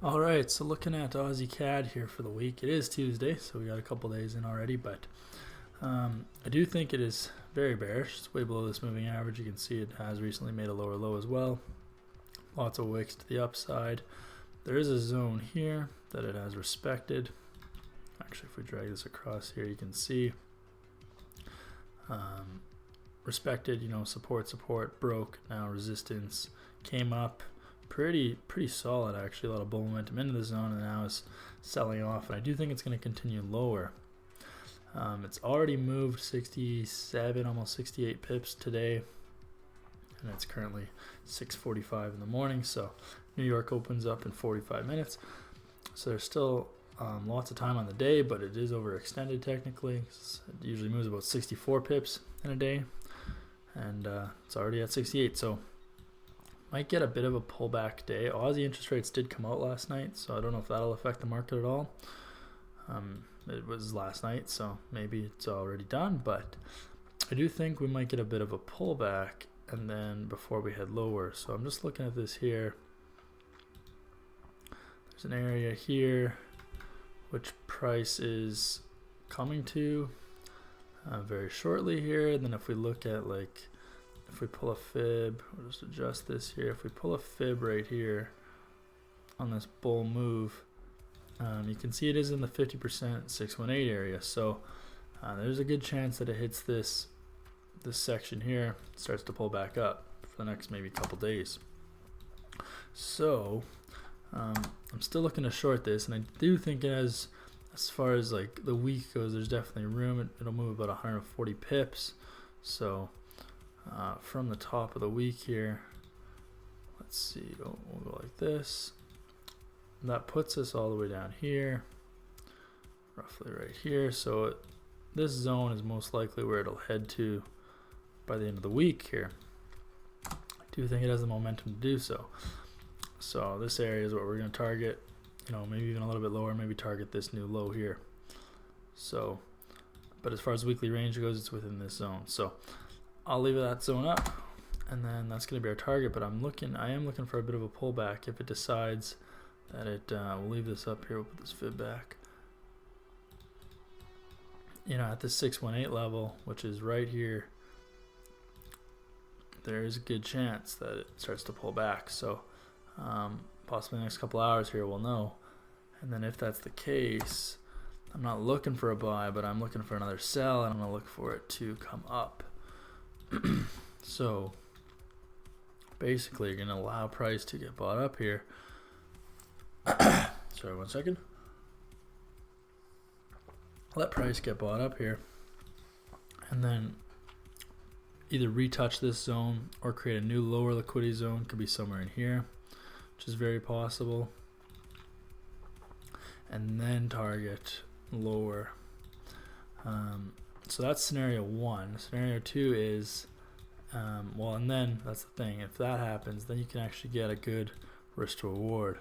Alright, so looking at Audcad here for the week. It is Tuesday, so we got a couple days in already, but I do think it is very bearish. It's way below this moving average. You can see it has recently made a lower low as well. Lots of wicks to the upside. There is a zone here that it has respected. Actually, if we drag this across here, you can see respected, support, broke, now resistance, came up, pretty solid actually, a lot of bull momentum into the zone, and now is selling off, and I do think it's going to continue lower. It's already moved 67, almost 68 pips today, and it's currently 6:45 in the morning, so New York opens up in 45 minutes, so there's still lots of time on the day, but it is overextended technically. It usually moves about 64 pips in a day, and it's already at 68, so might get a bit of a pullback day. Aussie interest rates did come out last night, so I don't know if that'll affect the market at all. It was last night, so maybe it's already done, but I do think we might get a bit of a pullback and then before we head lower. So I'm just looking at this here. There's an area here which price is coming to very shortly here. And then if we look at, like, if we pull a fib, we'll just adjust this here. If we pull a fib right here on this bull move, you can see it is in the 50% 618 area. So there's a good chance that it hits this section here, starts to pull back up for the next maybe couple days. So I'm still looking to short this, and I do think as far as like the week goes, there's definitely room. It'll move about 140 pips. So from the top of the week here, let's see, we'll go like this. That puts us all the way down here, roughly right here. So this zone is most likely where it'll head to by the end of the week here. I do think it has the momentum to do so. So this area is what we're going to target, maybe even a little bit lower, maybe target this new low here. So, but as far as weekly range goes, it's within this zone. So I'll leave that zone up, and then that's going to be our target. But I am looking for a bit of a pullback if it decides that it, we'll leave this up here, we'll put this fib back. At this 618 level, which is right here, there is a good chance that it starts to pull back. So possibly the next couple hours here we'll know. And then if that's the case, I'm not looking for a buy, but I'm looking for another sell, and I'm going to look for it to come up. So basically you're going to allow price to get bought up here. Sorry, 1 second. Let price get bought up here, and then either retouch this zone or create a new lower liquidity zone. Could be somewhere in here, which is very possible, and then target lower. So that's scenario one. Scenario two is and then that's the thing, if that happens, then you can actually get a good risk to reward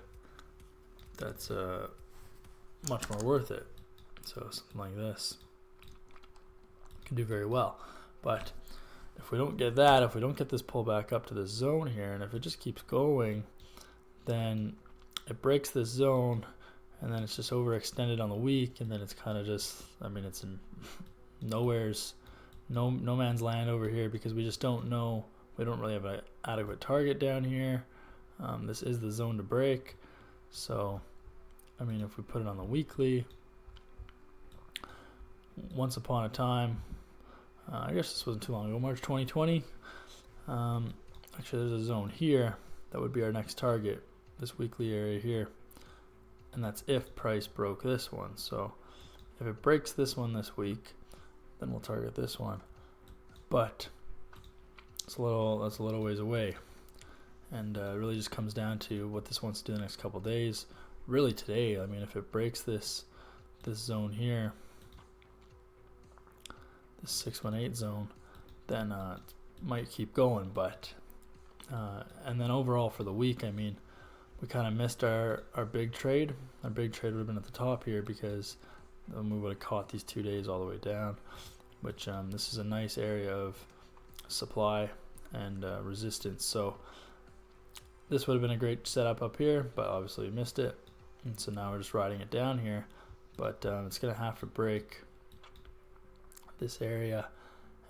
that's much more worth it. So something like this can do very well. But if we don't get that, if we don't get this pullback up to this zone here, and if it just keeps going, then it breaks this zone, and then it's just overextended on the week, and then it's kind of just, it's in no man's land over here, because we just don't know. We don't really have an adequate target down here. This is the zone to break. So if we put it on the weekly, once upon a time, I guess this wasn't too long ago, March 2020, actually there's a zone here that would be our next target, this weekly area here, and that's if price broke this one. So if it breaks this one this week, then we'll target this one, but that's a little ways away, and it really just comes down to what this wants to do the next couple days. Really today, if it breaks this zone here, this 618 zone, then it might keep going. But and then overall for the week, we kind of missed our big trade. Our big trade would have been at the top here, because then we would have caught these 2 days all the way down, which this is a nice area of supply and resistance. So this would have been a great setup up here, but obviously we missed it. And so now we're just riding it down here. But it's going to have to break this area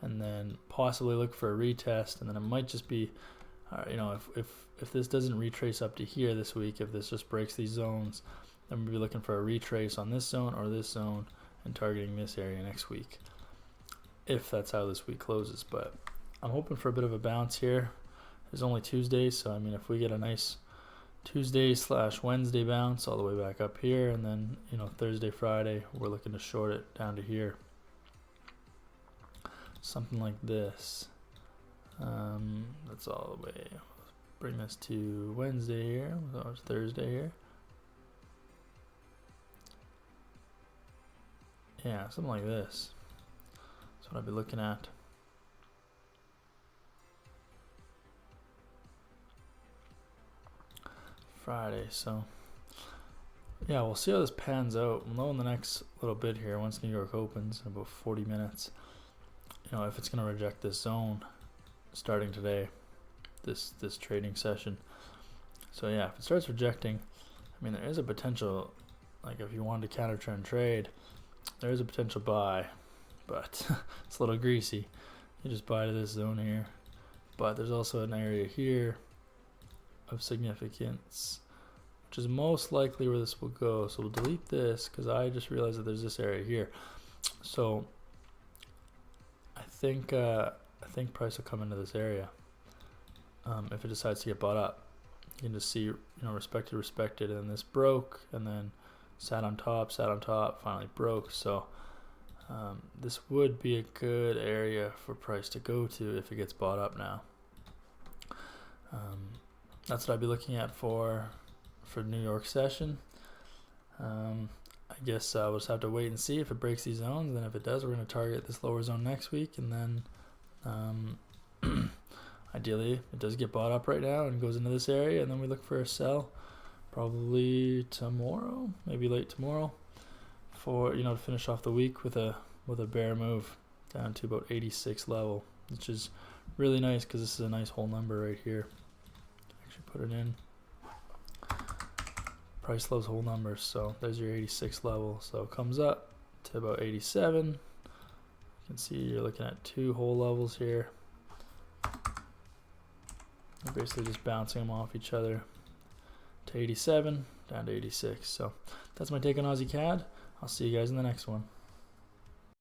and then possibly look for a retest. And then it might just be, you know, if this doesn't retrace up to here this week, if this just breaks these zones, then we'll be looking for a retrace on this zone or this zone and targeting this area next week, if that's how this week closes. But I'm hoping for a bit of a bounce here. It's only Tuesday, so I mean, if we get a nice Tuesday/Wednesday bounce all the way back up here, and then, you know, Thursday, Friday, we're looking to short it down to here, something like this. That's all the way. Bring this to Wednesday here, or Thursday here. Yeah, something like this. That's what I'd be looking at. Friday, so yeah, we'll see how this pans out. We'll know in the next little bit here, once New York opens in about 40 minutes, you know, if it's going to reject this zone starting today, this trading session. So yeah, if it starts rejecting, I mean, there is a potential, like if you wanted to counter trend trade, there is a potential buy, but it's a little greasy. You just buy to this zone here, but there's also an area here of significance, which is most likely where this will go. So we'll delete this because I just realized that there's this area here. So I think price will come into this area if it decides to get bought up. You can just see, you know, respected, and this broke, and then sat on top, finally broke. So this would be a good area for price to go to if it gets bought up now. That's what I'd be looking at for New York session. I guess we'll just have to wait and see if it breaks these zones. Then if it does, we're going to target this lower zone next week, and then ideally it does get bought up right now and goes into this area, and then we look for a sell probably tomorrow, maybe late tomorrow, for, you know, to finish off the week with a bear move down to about 86 level, which is really nice because this is a nice whole number right here. Actually put it in. Price loves whole numbers, so there's your 86 level. So it comes up to about 87. You can see you're looking at two whole levels here. They're basically just bouncing them off each other to 87 down to 86. So that's my take on Aussie CAD. I'll see you guys in the next one.